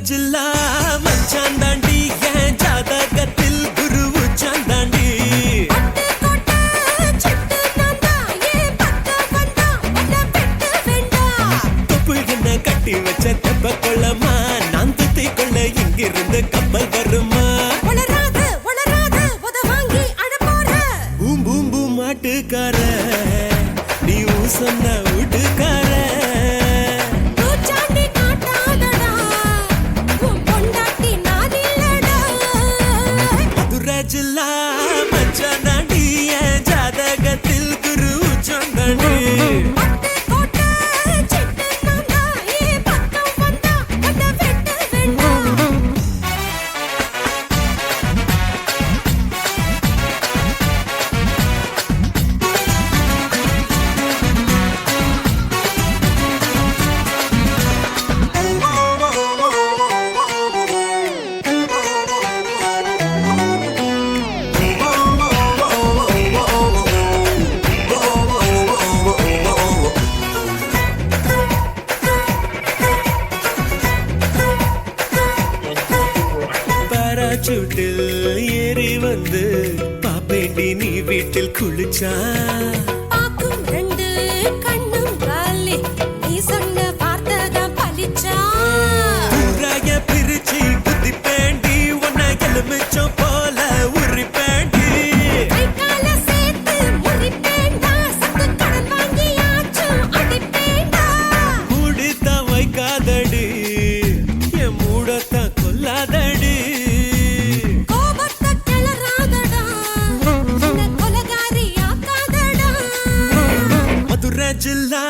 ஜில்லா மச்சான் தாண்டி என் ஜாதகத்தில் குரு உச்சான் தாண்டி தொப்பு என்ன கட்டி வச்ச தெப்ப கொள்ளமா நான் துத்தி கொள்ள இங்கிருந்து கப்பல் வருமா பூம் பூம் பூம் மாட்டுக்கார நீ சொன்ன வீட்டுக்கார ஜில்லா மச்சான் தாண்டி என் ஜாதகத்தில் குரு உச்சான் தாண்டி சூட்டில் ஏறி வந்து பாப்பேண்டி நீ வீட்டில் குளிச்சா பாக்கும் ரெண்டு கண்ணும் காலி நீ சொன்ன வார்த்தைதான் பலிச்சா ஊராய பிரிச்சு குத்தி பேண்டி உன்னை எலுமிச்சம் போல உரி பேண்டி கைகால சேர்த்து முறி பேண்டா சத்து கடன் வாங்கியாச்சும் அடி பேண்டா மூடித்தான் வைக்காதடி என் மூடத்தான் கொல்லாதடி ஜில்லா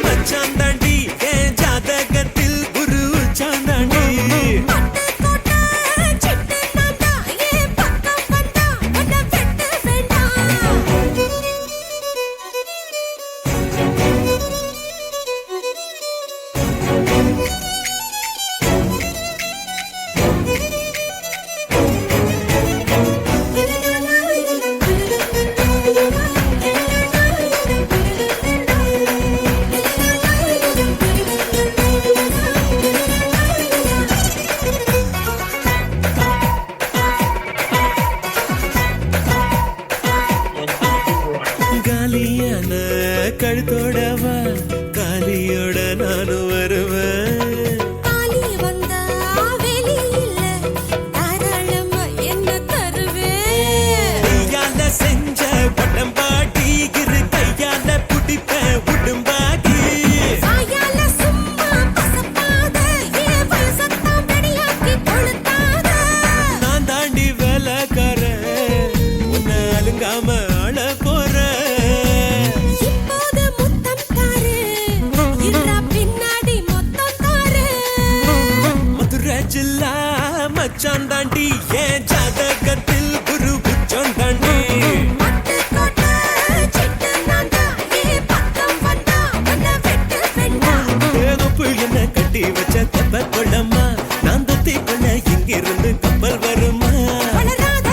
மச்சான் தாண்டி என் ஜாதகத்தில் குரு உச்சான் தாண்டி காலியான கழுத்தோடவா காலியோட நானும் வருவேன் காலி வந்தா வெளியில தாராளமா என்ன தருவேன் கையால செஞ்ச பட்டம்பாடி இரு கையால புடிப்ப உடும்பாடி வாயால சும்மா பசப்பாத ஏ வயசத்தான் வெடியாக்கி கொளுத்தாத நான் தாண்டி வேலைக்காரன் உன்னை அலுங்காம ஆள போறேன் இப்போது முத்தம் தாரு இரா பின்னாடி மொத்தம் தாரு மதுரை ஜில்லா மச்சான் தாண்டி என் ஜாதகத்தில் குரு உச்சான் தாண்டி பட்டுக்கோட்டை சிட்டு நான்தா ஏ பக்கம் வந்தா உன்னை வெட்டு வெண்டா தொப்பு என்ன கட்டி வச்ச தெப்ப கொள்ளமா நான் துத்தி கொள்ள இங்கிருந்து கப்பல் வருமா வளராத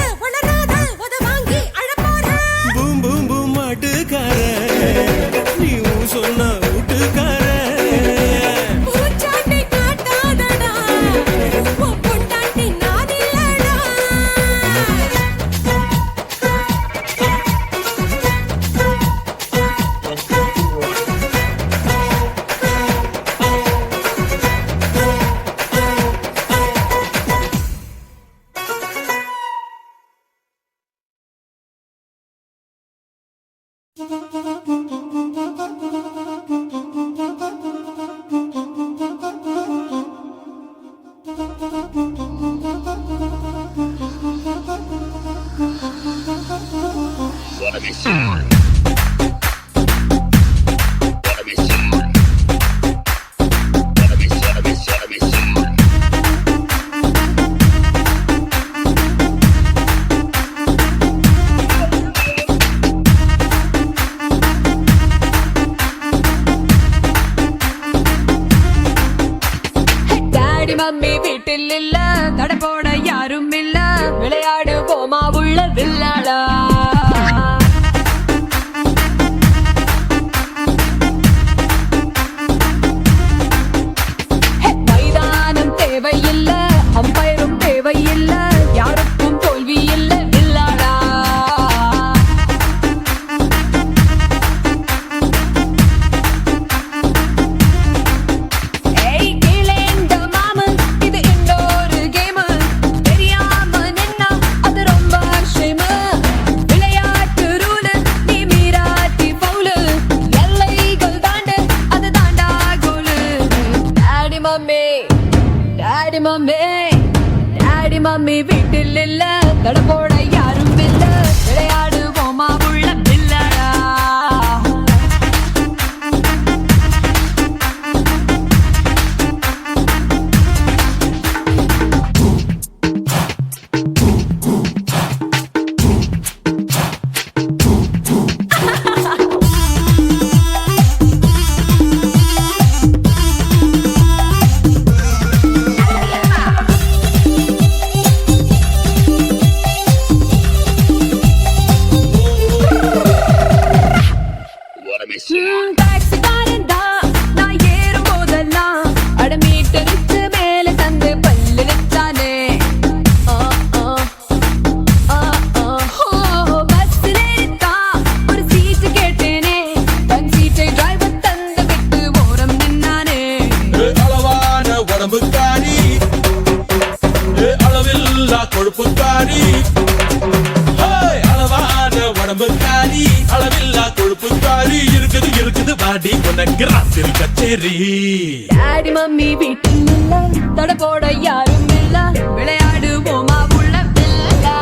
உத வாங்கி அழப்போற பூம் பூம் பூம் மாட்டுக்கார நீ சொன்ன வீட்டுக்கார பூச்சாண்டி காட்டாதடா உன் பொண்டாட்டி நான் இல்லடா மம்மி வீட்டில் இல்ல தடை போட யாரும் இல்ல விளையாடு போமா உள்ள வில்லாளா மைதானம் தேவையில்லை டாடி மம்மி வீட்டில் இல்ல தட போட யாரும் இல்ல விளையாடுவோமா உள்ள பில்லடா டாக்ஸிக்காரன் தான் நான் ஏறும் போதெல்லாம் அட மீட்டருக்கு மேல தந்து பல்லு நிற்றானே பஸ்ல இருக்கா ஒரு சீட்டு கேட்டேனே தன் சீட்டை டிரைவர் தந்து விட்டு ஓரம் நின்னானே அளவான உடம்புக்காரி அளவில்லா கொழுப்புக்காரி அளவான உடம்புக்காரி அளவில்லா கொழுப்புக்காரி இருக்குது பாடி உனக்கு ராத்திரி கச்சேரி டாடி மம்மி வீட்டில் இல்ல தட போட யாரும் இல்ல விளையாடுவோமா உள்ள பில்லடா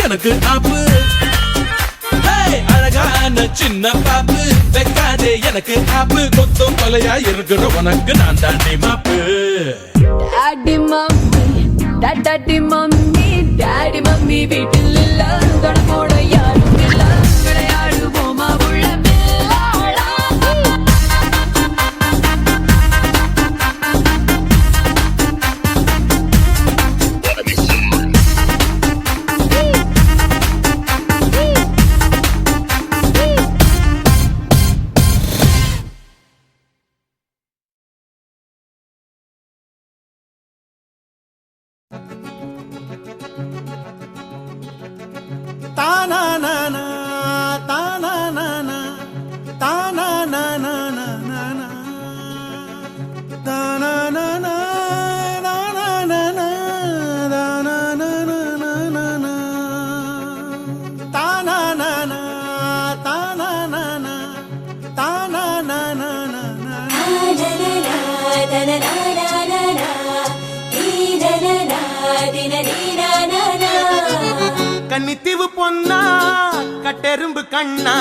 எனக்கு ஆப்பு அழகான சின்ன பாப்பு வைக்காதே எனக்கு ஆப்பு கொத்தும் கொலையா இருக்கிற உனக்கு நான் தாண்டி மாப்பு டாடி மம்மி வீட்டில் இல்ல தட போட யாரும் இல்ல விளையாடுவோமா உள்ள பில்லடா கன்னித்தீவு பொன்னா கட்டெரும்பு கண்ணா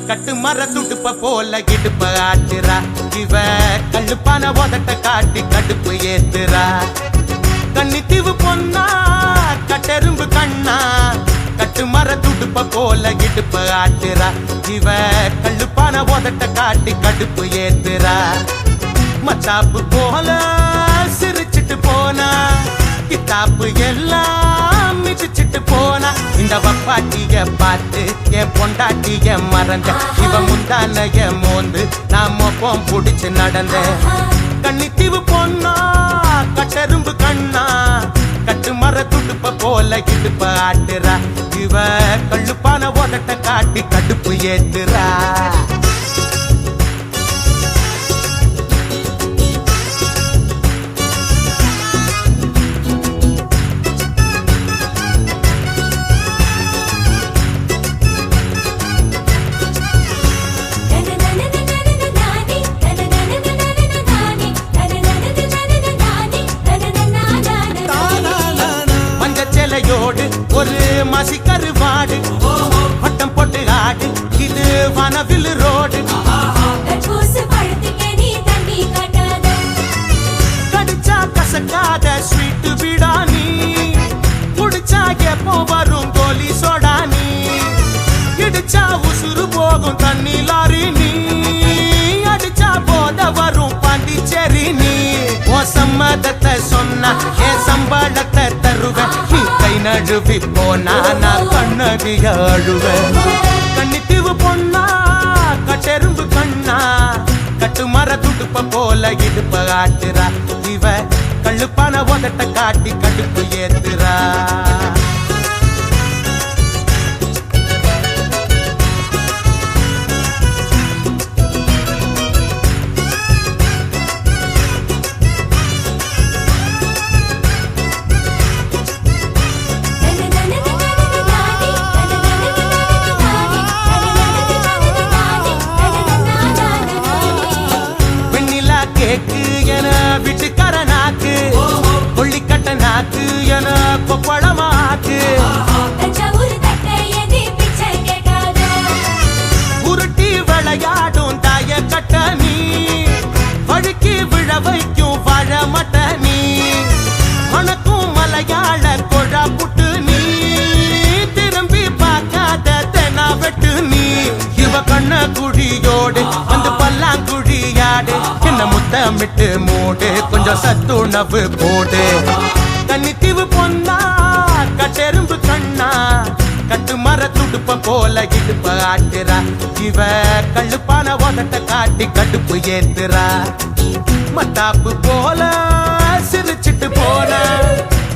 கட்டு மர துடுப்ப போல இடுப்ப ஆட்டுறா இவ கல்லுப்பான உதட்ட காட்டி கடுப்பு ஏத்துறா கன்னித்தீவு பொன்னா கட்டெரும்பு கண்ணா கட்டு மர துடுப்ப போல இடுப்ப ஆட்டுறா இவ கல்லுப்பான உதட்ட காட்டி கடுப்பு ஏத்துறா மத்தாப்பு போல சிரிச்சிட்டு போனா கித்தாப்பு எல்லாம் மிதிச்சிட்டு போனா இந்த வப்பாட்டிய பார்த்து என் பொண்டாட்டிய மறந்த இவ முந்தானைய மோந்து நான் மொப்பம் புடிச்சு நடந்த கன்னித்தீவு பொண்ணா கட்டெரும்பு கண்ணா கட்டு மர துடுப்ப போல இடுப்ப ஆட்டுறா இவ கள்ளுப்பான உதட்ட காட்டி கடுப்பு ஏத்துறா ஒரு மசி கருவாடு வட்டம் போட்டு ஆடு இது வனவில் ரோடு நழுவி போனா நான் கண்ணகிய அழுவேன் கன்னித்தீவு பொண்ணா கட்டெரும்பு கண்ணா கட்டு மர துடுப்ப போல இடுப்ப ஆட்டுறா இவ கள்ளுப்பான உதட்ட காட்டி கடுப்பு ஏத்துறா கேக்கு என வீட்டுக்கார நாக்கு கொள்ளிக்கட்ட நாக்கு என கொப்பளமாக்கு உருட்டி விளையாடும் தாய கட்ட நீ வழுக்கி விழ வைக்கும் வாழ மட்ட நீ மணக்கும் மலையாள கொழா புட்டு நீ திரும்பி பார்க்காத தெனா வெட்டு நீ இவ கண்ண குழியோடு வந்து பல்லாங்குழியாடு என்ன முத்தமிட்டு மூடு கொஞ்சம் சத்துணவு போடு கன்னித்தீவு பொண்ணா கட்டெரும்பு கண்ணா கட்டு மர துடுப்ப போல இடுப்ப ஆட்டுறா இவ கள்ளுப்பான உதட்ட காட்டி கடுப்பு ஏத்துறா மத்தாப்பு போல சிரிச்சிட்டு போன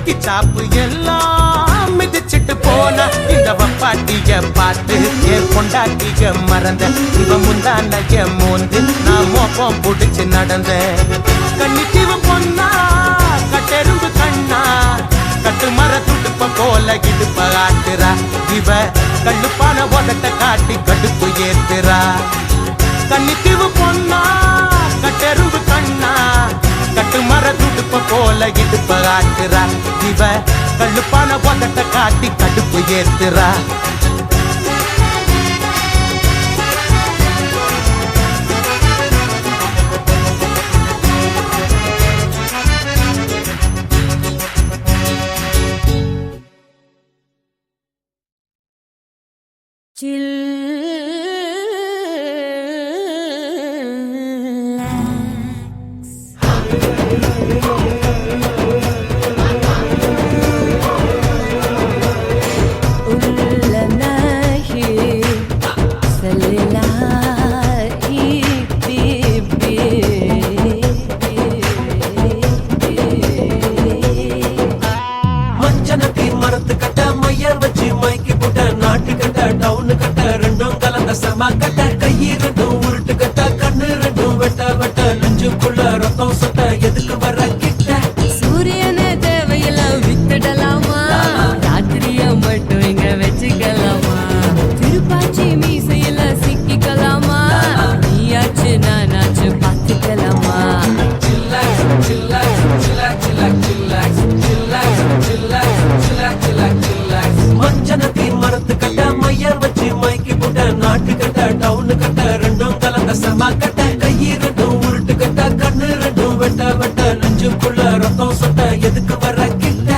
கிச்சாப்பு எல்லாம் மிதிச்சிட்டு போன இந்த வப்பாட்டிய பார்த்து என் பொண்டாட்டிய மறந்த இவ முந்தானைய மோந்து நான் மோப்பம் புடிச்சு நடந்த கன்னித்தீவு பொண்ணா கட்டெரும்பு கண்ணா கட்டு மர துடுப்ப போல இடுப்ப ஆட்டுறா இவ கள்ளுப்பான உதட்ட காட்டி கடுப்பு ஏத்துறா கன்னித்தீவு பொண்ணா கட்டெரும்பு கண்ணா கட்டு மர துடுப்ப போல இடுப்ப ஆட்டுறா இவ கள்ளுப்பான உதட்ட காட்டி கடுப்பு ஏத்துறா சூரியனை தேவையெல்லாம் வித்துடலாமா ராத்திரிய மட்டும் இங்க வச்சுக்கலாமா திருப்பாச்சி மீசையில சிக்கிக்கலாமா நீயாச்சு நானாச்சு பார்த்துக்கலாமா மஞ்சனத்தின் மரத்து கட்ட மையர் வச்சு மைக்கி போட்ட நாட்டு கட்ட டவுனு கட்ட ரெண்டும் கலந்த சமா கட்ட கையி ரெண்டும் உருட்டு கட்ட கண்ணு ரெண்டும் வெட்ட வெட்ட நெஞ்சுக்குள்ள ரத்தம் சொட்ட எதுக்கு வர கிட்ட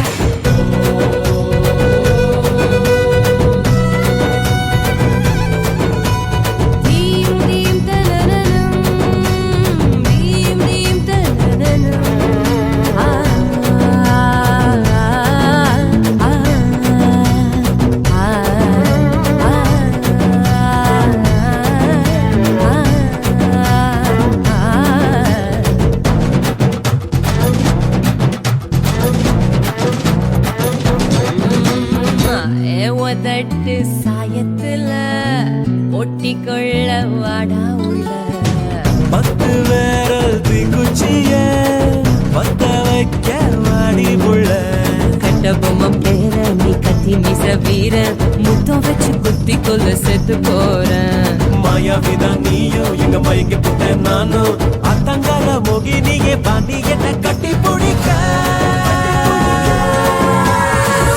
தட்டு சாயத்துல ஒட்டிக்கொள்ள வாடா உள்ள பத்து வேரல் தீக்குச்சிய பத்த வைக்க வாடி புள்ள கட்ட பொம்மை பேர நீ கத்தி மிச வீர முத்தம் வச்சு குத்தி கொள்ள செத்து போறேன் மாயாவிதான் நீயும் எங்க மயங்கி புட்ட நானும் அத்தங்கால மோகினியே பாண்டி என்ன கட்டி பிடிக்க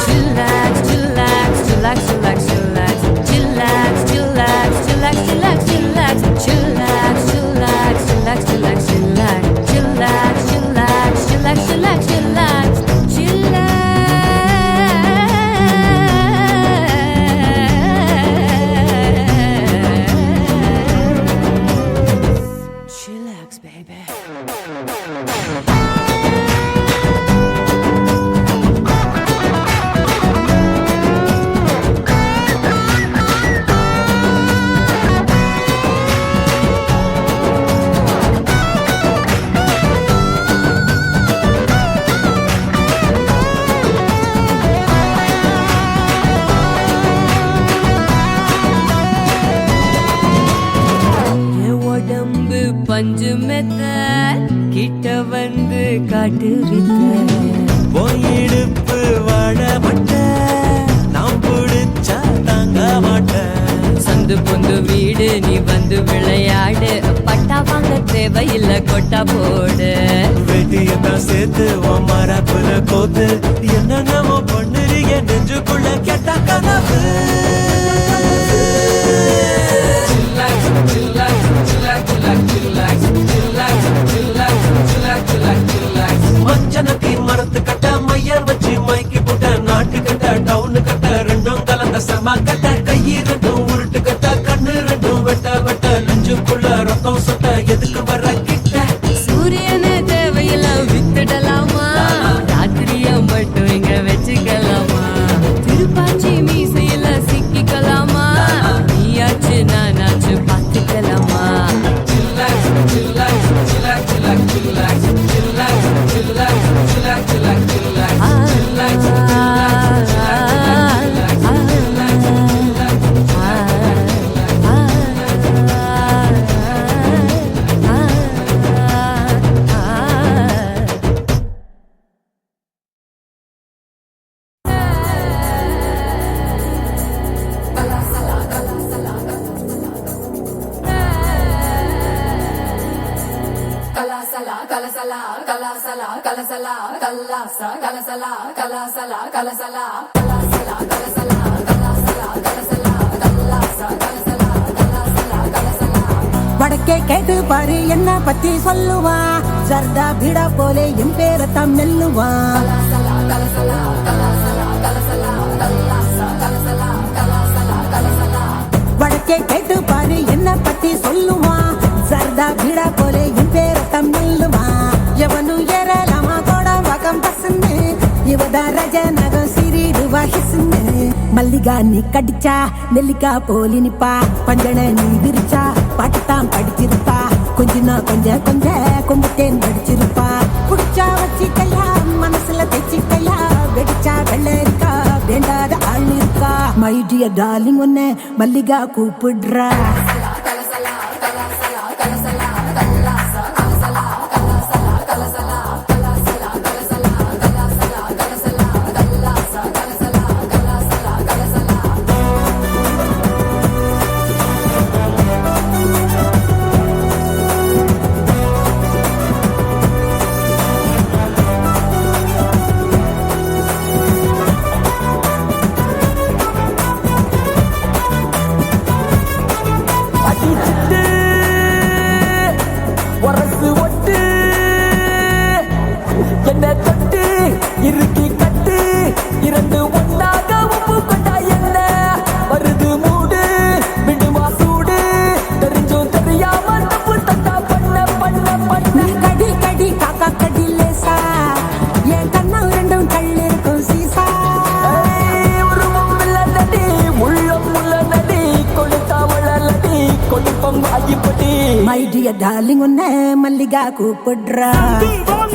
Chillax, chillax, chillax, chillax, chillax, chillax, chillax, chillax, chillax, chillax, chillax, chillax, chillax, chillax, chillax, chillax, chillax, chillax, chillax. Chillax, baby. கொஞ்சு மெத்த கிட்ட வந்து காட்டு வித்த போயிடுப்பு வாழ மாட்டேன் நான் பிடிச்சா தாங்க மாட்டேன் சந்து பொந்து வீடு நீ வந்து விளையாடு பட்டா வாங்க தேவையில்ல கொட்டா போடு வெட்டியத்தான் சேர்த்து உன் மரப்புல கோத்து என்னென்னமோ பண்ணுறீங்க நெஞ்சுக்குள்ள கெட்ட கனவு மஞ்சனத்தின் மரத்து கட்ட மையர் வச்சு மைக்கி போட்ட நாட்டு கட்ட டவுனு கட்ட ரெண்டும் கலந்த சமா கட்ட கையி ரெண்டும் உருட்டு கட்ட கண்ணு ரெண்டும் வெட்ட வெட்ட நெஞ்சுக்குள்ள ரத்தம் சொட்ட எதுக்கு வர கிட்ட சூரியனு தேவையெல்லாம் வித்துடலாமா ராத்திரிய மட்டும் இங்க வச்சுக்கலாமா திருப்பாச்சி மீசையில சிக்கிக்கலாமா நீயாச்சு நானாச்சு பார்த்துக்கலாமா வடக்கே கேட்டு பாரு என்ன பத்தி சொல்லுவா சர்தா பீடா போலே என் பேரத்தான் மெல்லுவா வடக்கே கேட்டு பாரு என்ன பத்தி சொல்லுவா சர்தா பீடா போலே என் பேரத்தான் மெல்லுவா எவனு ஏறலாமா கோட வகம் பசந்து இவதா ரஜ நகம் சிறிடுவா ஹிசுன்னு மல்லிகா நீ கடிச்சா நெல்லிக்கா போலி நிப்பா பஞ்சன நீ விரிச்சா பாட்டுத்தான் படிச்சிருப்பா கொஞ்சம் கொம்புத்தேன் படிச்சிருப்பா குடிச்சா வச்சிக்கையா மனசுல தைச்சிக்கையா வெடிச்சா வெள்ளரிக்கா வேண்டாத ஆள் இருக்கா மை டியர் டார்லிங் ஒன்ன மல்லிகா கூப்பிடுறா மை டியர் டார்லிங் ஒன்ன மல்லிகா கூப்பிடுறா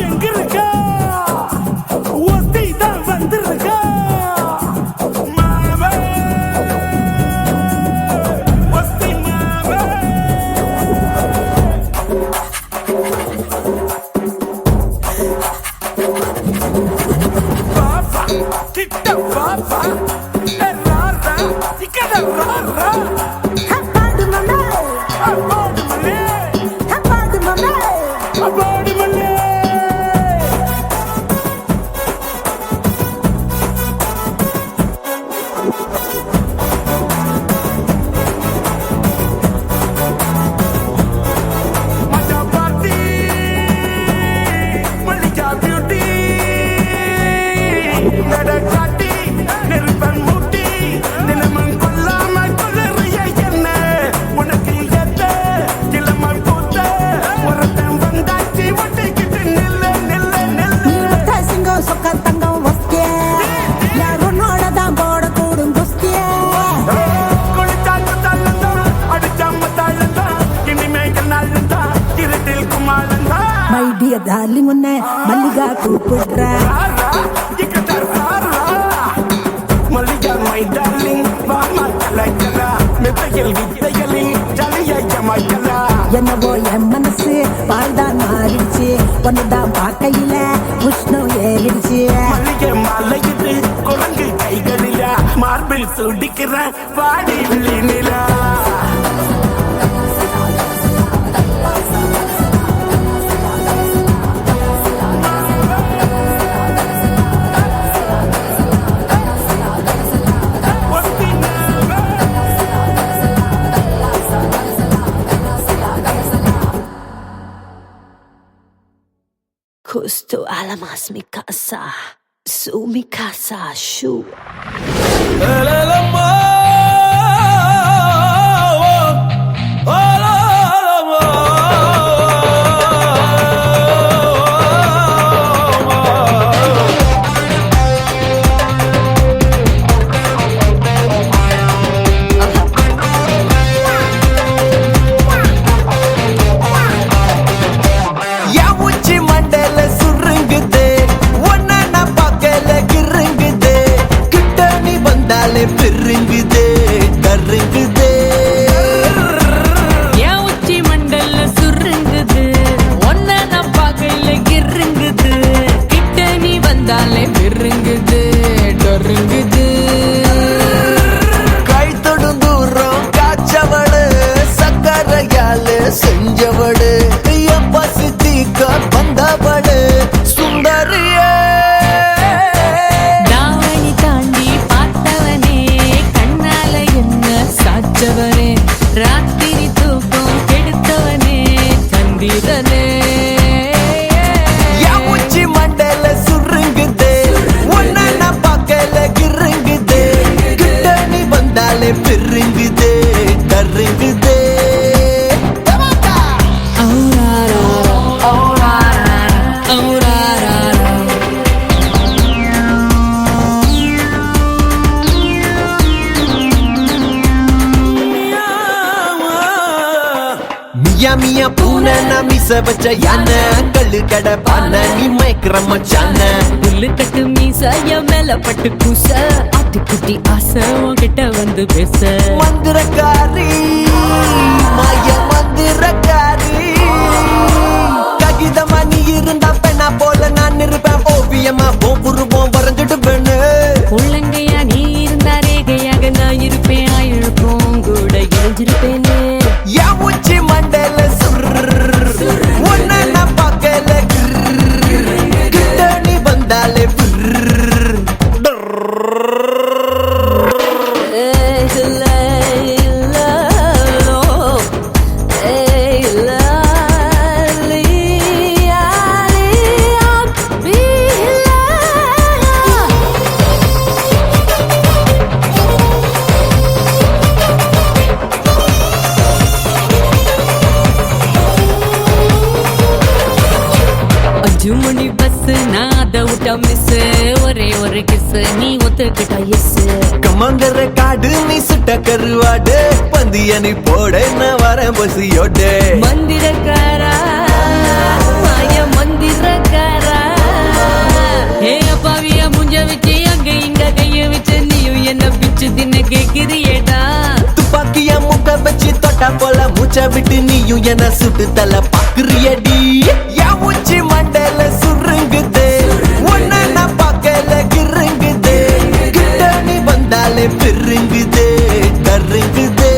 எங்க இருக்கா ஒத்தி தான் வந்திருக்கா டார்லிங் ஒன்ன மல்லிகா கூப்பிடுறா மல்லிகா மை டார்லிங் வாமா கலக்கலா மெத்தையில் வித்தைகளில் ஜலியை ஜமாய்க்கலா என்னவோ என் மனசு பால் தான் மாறிடுச்சு ஒன்னுதான் பார்க்கையில உஷ்ணம் ஏறிடுச்சு மல்லிகை மலையுது குரங்கு கைகளில மார்பில் சுடிக்கிற வாடி நிலா Justo a la más mi casa, su mi casa, shu. பெருங்குதே கருங்குதே என் உச்சி மண்டல சுருங்குது ஒன்ன நான் பார்க்கல கிருங்குது கிட்ட நீ வந்தாலே பெருங்குது டொருங்குது கை தொடும் தூரம் காய்ச்சவளு சக்கரையால செஞ்சவளு பசி தீக்க வந்தவளு சுந்தரியே சாச்சவனே ராத்திரி தூக்கம் கெடுத்தவனே சந்திரனே என் உச்சி மண்டல சுருங்குதே ஒன்ன நான் பார்க்கல கிருங்குதே கிட்ட நீ வந்தாலே பெருங்குதே கருங்குதே மியா பூனை நான் மிச வச்ச யானை கல்லு கடை பானை நீ மயக்கிற மச்சான புல்லு கட்டு மீசாய மேல பட்டு பூச ஆட்டுக்குட்டி ஆசை உன்கிட்ட வந்து பேச மந்திரக்காரி மாய மந்திரக்காரி ககிதமா நீ இருந்தா பெண்ணா போல நான் இருப்பேன் ஓவியமா போம் வரைஞ்சிடுவேன்னு உள்ளங்கையா நீ இருந்தா ரேகையாக நான் இருப்பேன் ஆயிழுப்போம் கூட எழுஞ்சிருப்பேனே என் உச்சி மண்டல ஒன்ன நான் பார்க்கல கிட்ட நீ வந்தாலே ஜுமணி பஸ் நான் அதை விட்டா மிஸ் ஒரே ஒரு கிஸ் நீ ஒத்துக்கிட்டா எஸ் கமங்கர காடு நீ சுட்ட கருவாடு பந்திய நீ போட நான் வரேன் பசியோட மந்திரக்காரா மாய மந்திரக்காரா ஏ அப்பாவியா முஞ்ச வச்சு அங்க இங்க கைய வச்சு நீயும் என்ன பிச்சு தின்ன கேக்குறியேடா துப்பாக்கிய முக்க வச்சு தொட்டா போல மூச்ச விட்டு நீயும் என்ன சுட்டு தலை பாக்குறியடி என் உச்சி மண்டல சுருங்குதே ஒன்ன நான் பார்க்கல கிருங்குதே கிட்ட நீ வந்தாலே பெருங்குதே கருங்குதே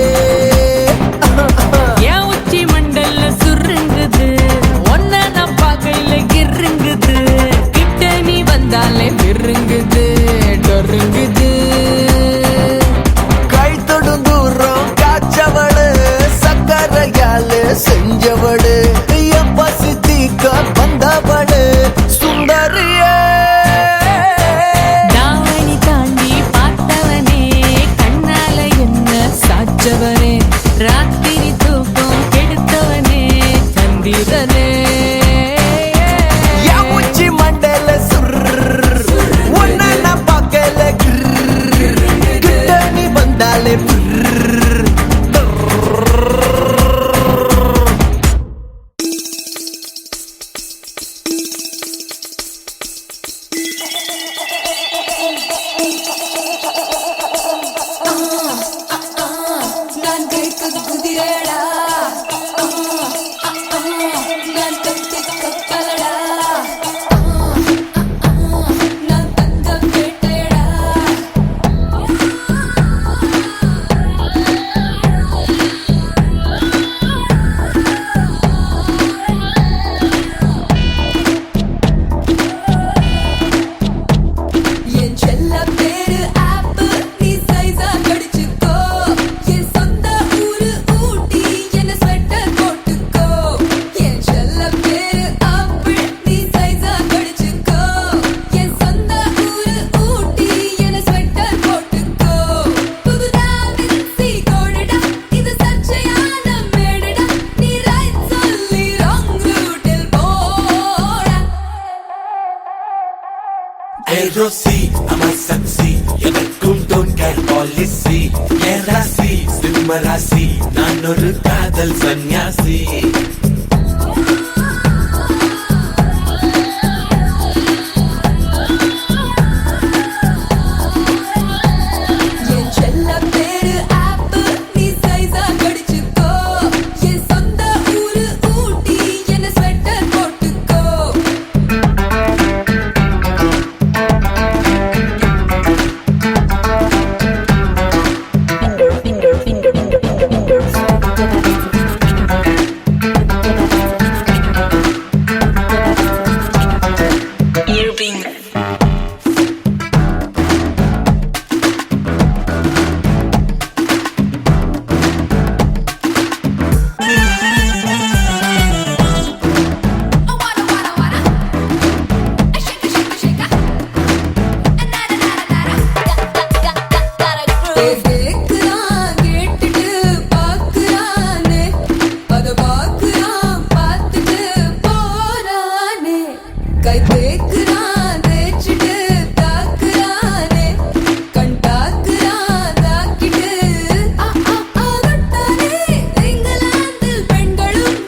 என் உச்சி மண்டல சுருங்குது ஒன்ன நான் பார்க்கல கிருங்குது கிட்ட நீ வந்தாலே பெருங்குது டொருங்குது கை தொடும் தூரம் காய்ச்சவளு சக்கரையால செஞ்சவளு பசி தீக்க வந்தவளு சுந்தரியே தாவணி தாண்டி பார்த்தவனே கண்ணால என்ன சாச்சவனே ராத்திரி தூக்கம் கெடுத்தவனே சந்திரனே என் உச்சி மண்டல ஒன்ன நான் பார்க்கல கிட்ட நீ வந்தாலே நான் கேட்க குதிரேடா Rosie, I'm a sexy. எனக்கும் don't care policy. என் ராசி சிம்ம ராசி, நான் ஒரு காதல் சன்னியாசி. என் செல்ல பேரு ஆப்பு, நீ சைஸா கடிச்சுக்கோ. என் சொந்த ஊரு ஊட்டி, என்ன ஸ்வெட்டர் போட்டுக்கோ. கேக்குறான், கேட்டுட்டு பாக்குறானே, அத பாக்குறான், பார்த்துட்டு போறானே. கை தேக்குறான், தேய்ச்சிட்டு தாக்குறானே, கண் தாக்குறான், தாக்கிட்டு ஆகட்டானே. இங்கிலாந்தில் பெண்களும்,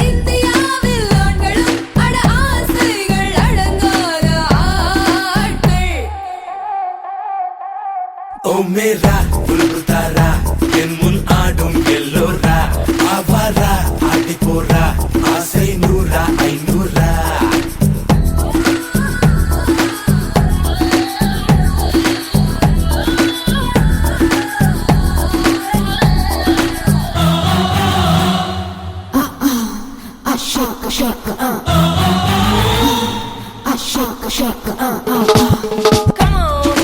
இந்தியாவில் ஆண்களும், அட ஆசைகள் அடங்காத ஆட்கள். ஓ மேரா புல்புல் தாரா, என் முன் ஆடும் எல்லோரா. ஆவாரா ஆடி போறா, ஆசை நூறா ஐநூறா. Come on.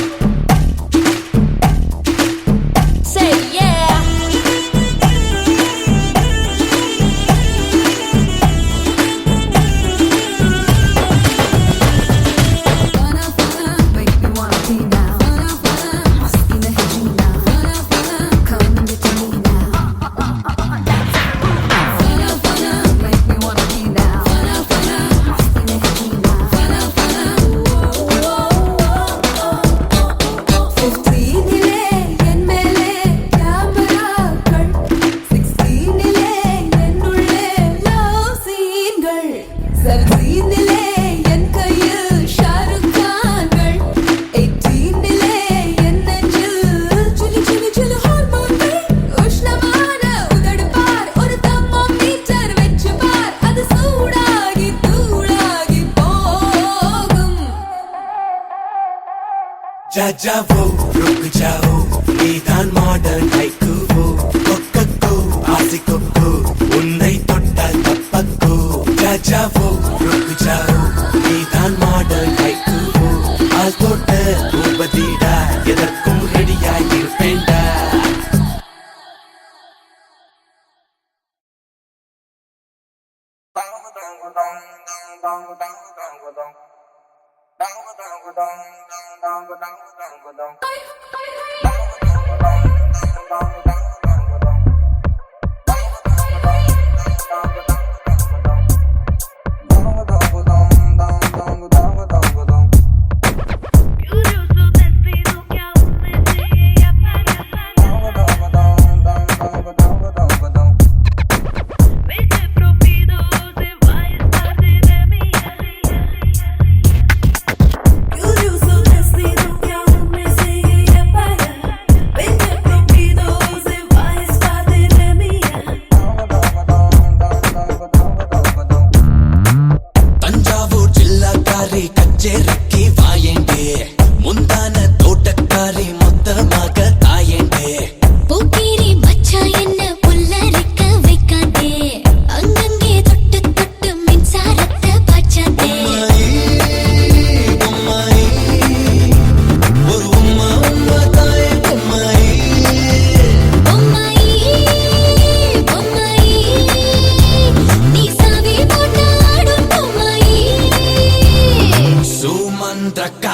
Say yeah. Make me wanna be now. Masti nahi jeena. Come and get to me now. Make me wanna be now. Masti nahi jeena. 15 என் மேலே கேமராக்கள், 16 என்னுள்ளே லவ் சீன்கள், 17 என் கையில் ஷாருக் கான்கள், 18 என் நெஞ்சில் சிலு சிலு சிலு ஹார்மோன்கள். உஷ்ணமான உதடு பார், ஒரு தெர்மோமீட்டர் வச்சு பார், அது சூடாகி தூளாகி போகும். जा जाओ रुक जाओ, நீதான் மாடர்ன் ஹைக்கூவோ. கொக்கோ ஆசிக்கோ, உன்னை தொட்டால் தப்பக்கோ. जा जाओ रुक जाओ, நீதான் மாடர்ன் ஹைக்கூவோ. ஆள் போட்ட பூபதிடா, எதற்கும் ரெடியாய் இருப்பேன்டா.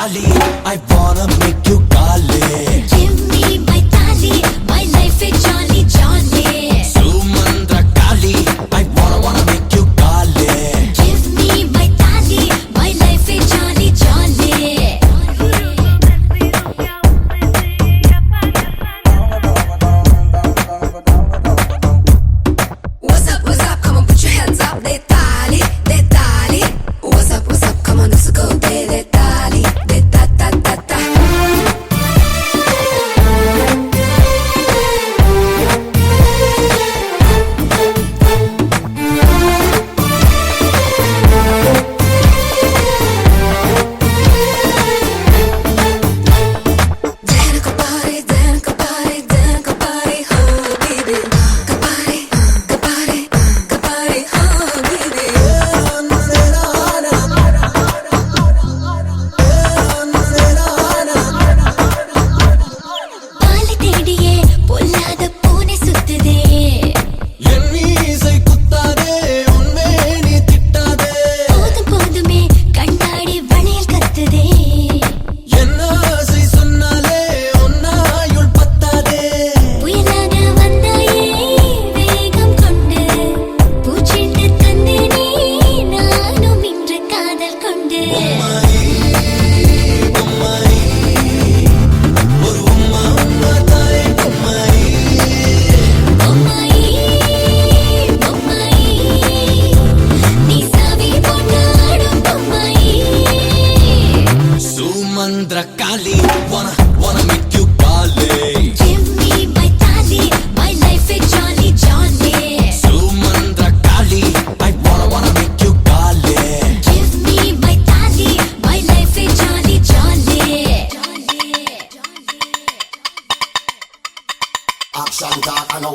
Jolly.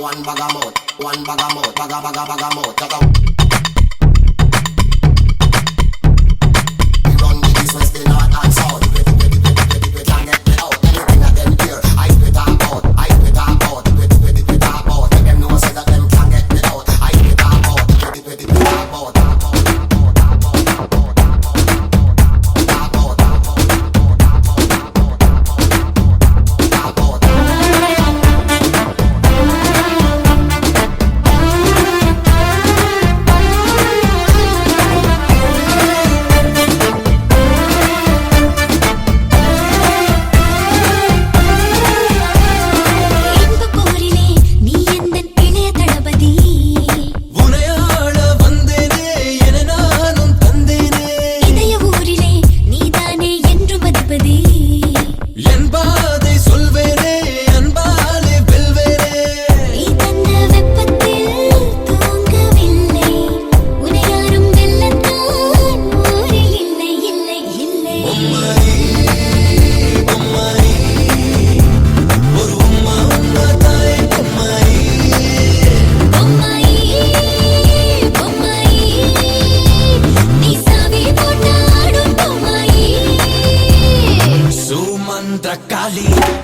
one bag of mouth, bag of mouth. We run the east, west, the north and south. We can't get me out. Anything that them hear, I spit out. We talk about. Let them know say that them can't get me out. I spit out. We talk about.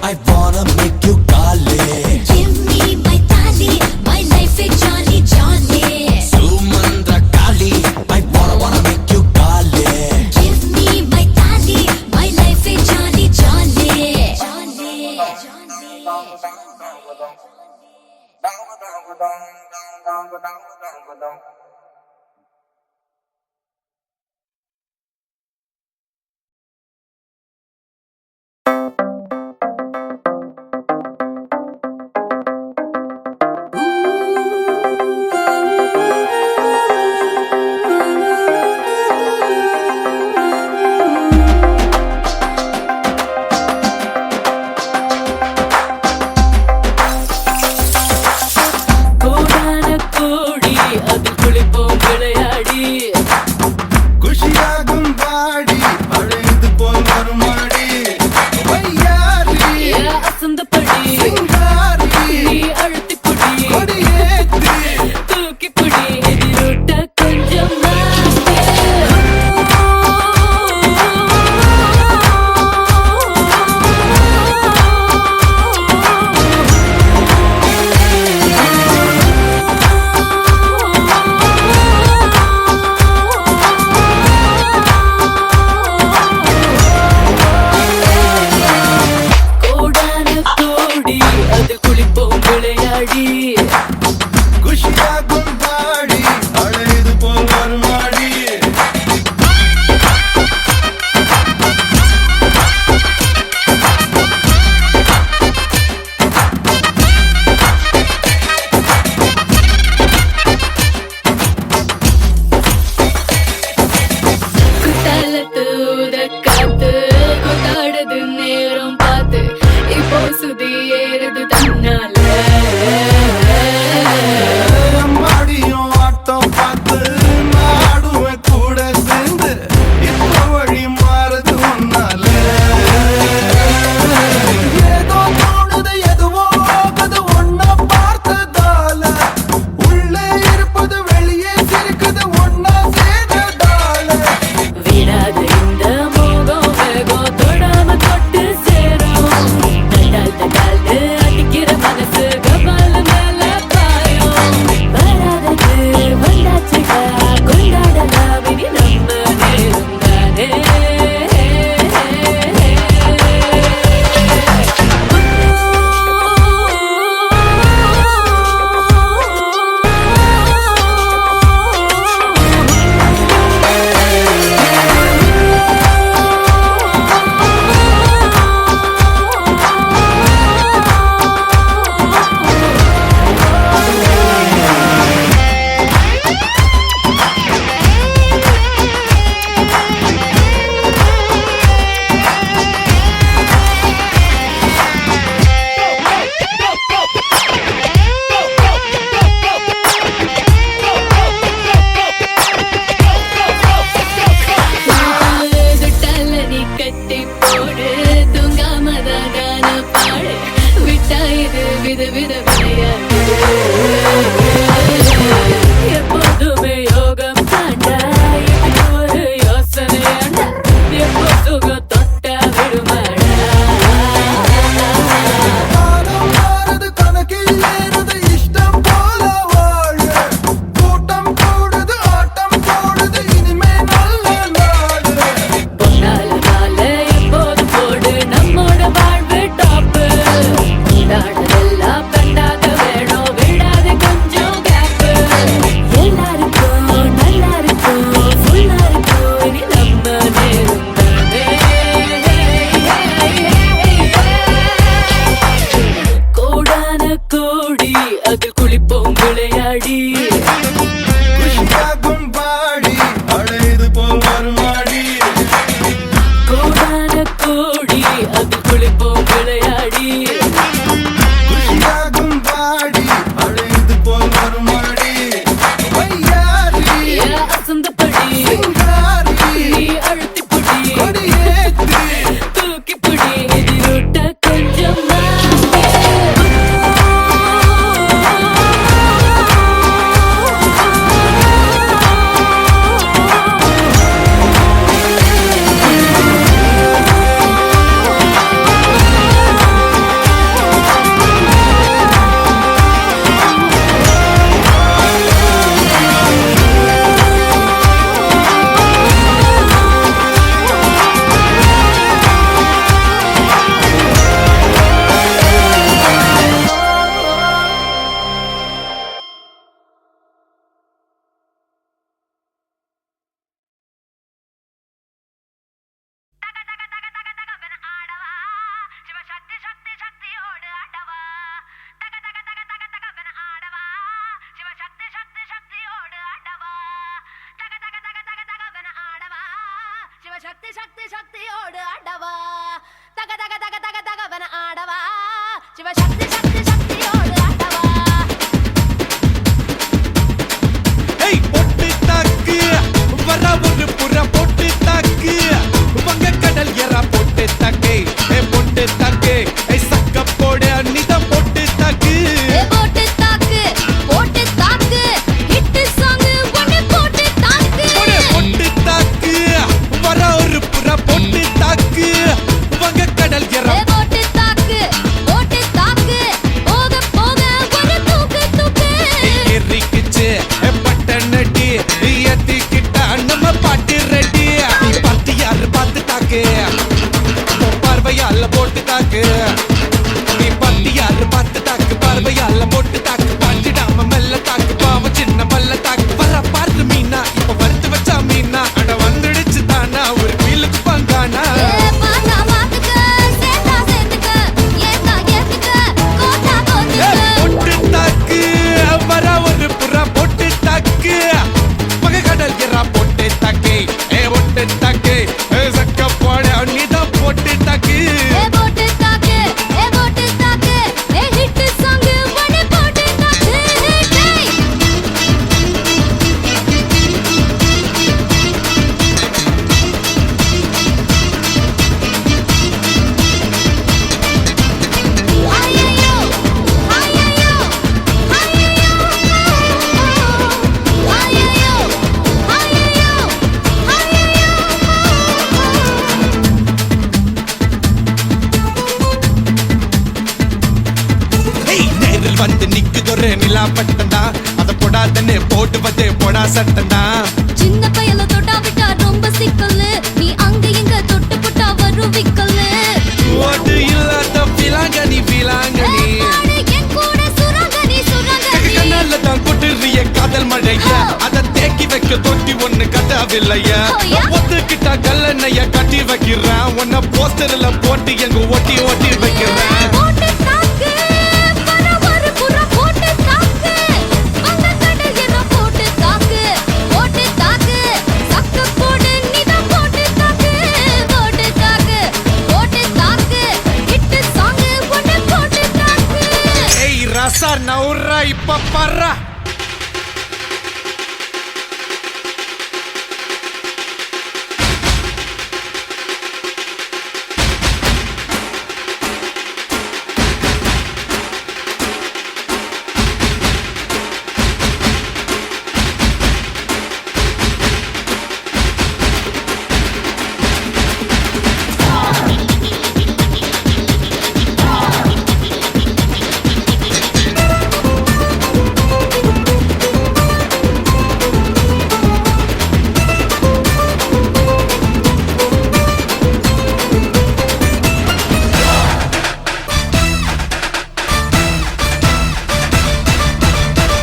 I wanna make you kali. Give me my tali, my life is jolly jolly. Sumandra Kali, I wanna make you kali. Give me my tali, my life is jolly jolly. Jolly, jolly. Sivasakthi சக்தி சக்தியோடு ஆடவா தக தக தக தக தகவன ஆடவா சிவசக்தி சக்தி சக்தியோடு ஆடவா ஏய் பொட்டு தாக்கு வர ஒரு புற பொட்டு தாக்கு வங்க கடல் எறா பொட்டு தாக்கு ஏ பொட்டு தாக்கு ஏ சக்க போடு அன்னிதான் பொட்டு தாக்கு ஏ போட்டு தாக்கு ஹிட் சாங் ஒன்னு போட்டு தாக்கு பொட்டு தாக்கு வர ஒரு புற பொட்டு தாக்கு வங்க கடல் எறா ஏ போட்டு தாக்கு போக போக ஒரு தூக்கு தூக்கு எரிக்குச்சு பட்டனடி ஏத்திக்கிட்டா நம்ம பாட்டு ரெடி பார்த்து யாரு பார்த்து தாக்கு பார்வையால போட்டு தாக்கு நீ பார்த்து யாரு பார்த்து தாக்கு பார்வையால போட்டு தாக்கு பாஞ்சிடாம மெல்ல தாக்கு பாவம் சின்ன மல்ல தாக்கு வர பார்த்து மீனா இப்ப வறுத்து வச்சா மீனா அட வந்துடுச்சு தானா ஒரு வீலுக்கு பங்கானா ஏ பாத்தா பாத்துக்க சேத்தா சேத்துக்க ஏத்தா ஏத்துக்க கோட்டா கோத்துக்க பொட்டு தாக்கு வர ஒரு புறா பொட்டு தாக்கு பக கடல் எறா பொட்டு தாக்கு ஏ பொட்டு தாக்கு சக்க போட நீதான் பொட்டு தாக்கு ஏ போட்டு தாக்கு ஏ ஹிட் சாங் ஒன்னு போட்டு தாக்கு டேய் ஐயோ ஐயோ ஏய் நேரில் வந்து நிக்குதொரு நிலா பட்டந்தா அத போடாதன்னு போடுவதே போடா சட்டந்தா சின்ன பையல தொட்டா விட்டா ரொம்ப சிக்கல் நீ அங்க இங்க தொட்டு புட்டா வரும் விக்கல் ஓட்டு இல்லாத விலாங்கனி விலாங்கனி என் கூட சுரங்கனி கண்ணால தான் கொட்டுறிய காதல் மழையா அத தேக்கி வைக்க தொட்டி ஒண்ணு கட்டாவில்லையா ஓயா? ஒத்துக்கிட்டா கல்லணைய கட்டி வைக்கிறேன் உன்ன போஸ்டர்ல போட்டு எங்க ஒட்டி ஒட்டி வைக்கிறேன் போட்டு தாக்கு வர ஒரு புற போட்டு தாக்கு வந்த கடல் என்ன போட்டு தாக்கு சக்க போடு நீதான் போட்டு தாக்கு ஹிட் சாங் ஒன்னு போட்டு தாக்கு ஏய் ரசா நவுறா இப்ப பர்றா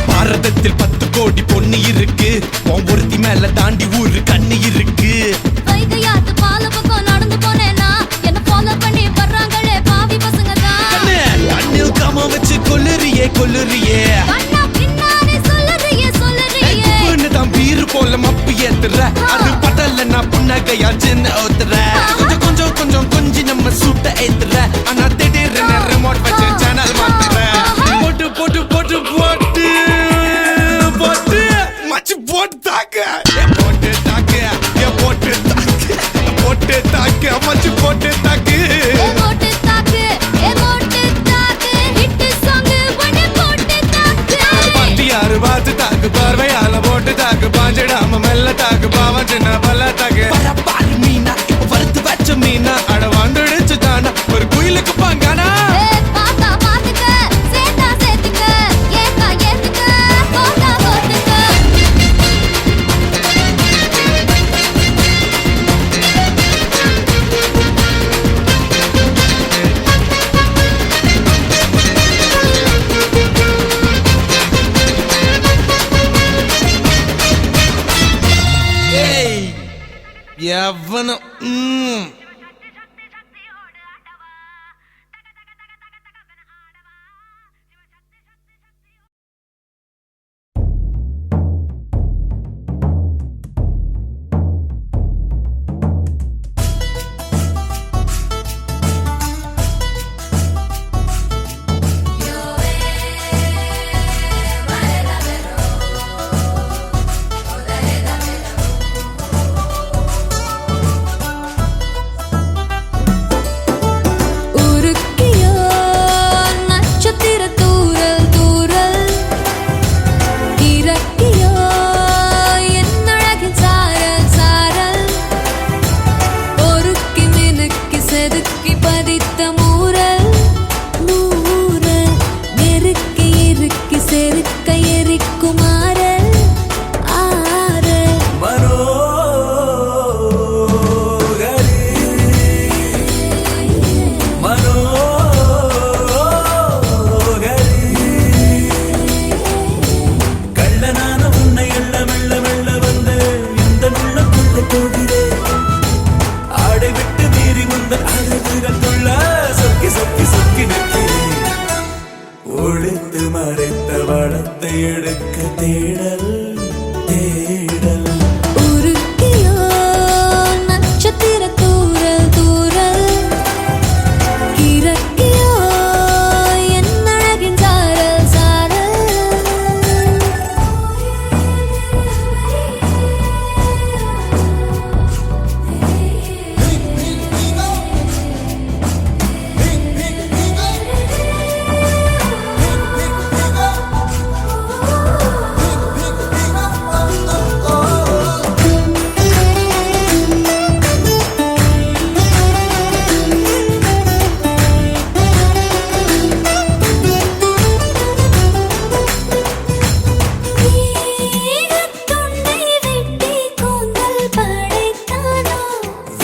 பாரதத்தில் 10 கோடி பொண்ணு இருக்கு உன் ஒருத்தி மேல தாண்டி ஊரு கண்ணு இருக்கு வைகையாத்து பால பக்கம் நடந்து போனேனா என்ன ஃபாலோ பண்ணி வர்றாங்களே பாவி பசங்க தான் கண்ணில் காம வச்சு கொல்லுறியே கண்ணா பின்னாடி சொல்லுறியே பொண்ணு தான் பீரு போல மப்பு ஏத்துற அது படல நான் புன்னகையா சின்ன ஓத்துற கொஞ்சம் கொஞ்சம் கொஞ்சம் கொஞ்சி நம்ம சூட்ட ஏத்துற ஆனா திடீர்னு ரிமோட் வச்சு சேனல் மாத்துற போட்டு போட்டு போட்டு போட்டு போட்டு மச்சு போட்டு தாக்கு போட்டு தாக்கு போட்டு தாக்கு போட்டு தாக்கு மச்சு போட்டு தாக்கு ஹிட் சாங் ஒன்னு போட்டு தாக்கு பாட்டி யாரு பார்த்து தாக்கு பார்வையால போட்டு தாக்கு பாஞ்சிடாம மெல்ல தாக்கு பாவம் சின்ன பல்ல தாக்கு பாரு மீனா இப்ப வறுத்து வச்ச மீனா அட வந்துடுச்சு தானா ஒரு குயிலுக்கு பாங்கானா ஏ பாத்தா பாத்துக்க சேத்தா சேத்துக்க ஏத்தா ஏத்துக்க கோட்டா கோத்துக்க ஏய் எவனும்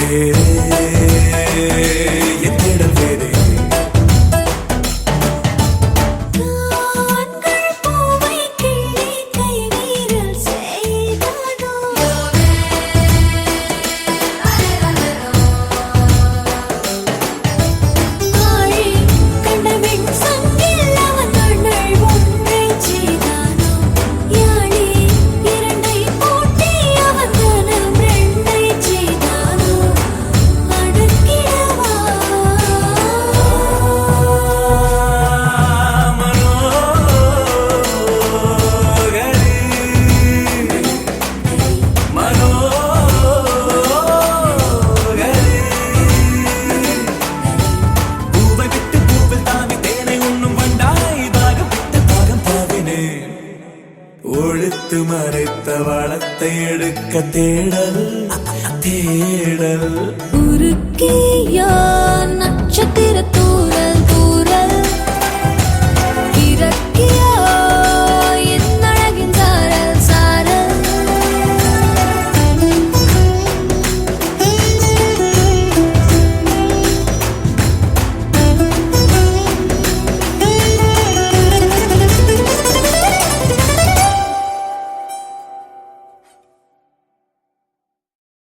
வேறே என் தேடல் வேறே ஆண்கள் பூவை கிள்ளி கைவீரல் செய்தானோ ஆழி கண்டவன் சங்கில் அவன் அண்ணல் ஒன்றைச் செய்தானோ யாழி இரண்டை பூட்டி அவன் மனம் ரெண்டைச் செய்தானோ அடக்கிடவா பூவை விட்டு பூவில் தாவி தேனை உண்ணும் வண்டாய் தாகம் விட்டு தாகம் தாவினேன் ஒழித்து மறைத்த வளத்தை எடுக்க தேடல் தேடல் உருக்கிய நட்சத்திர தூர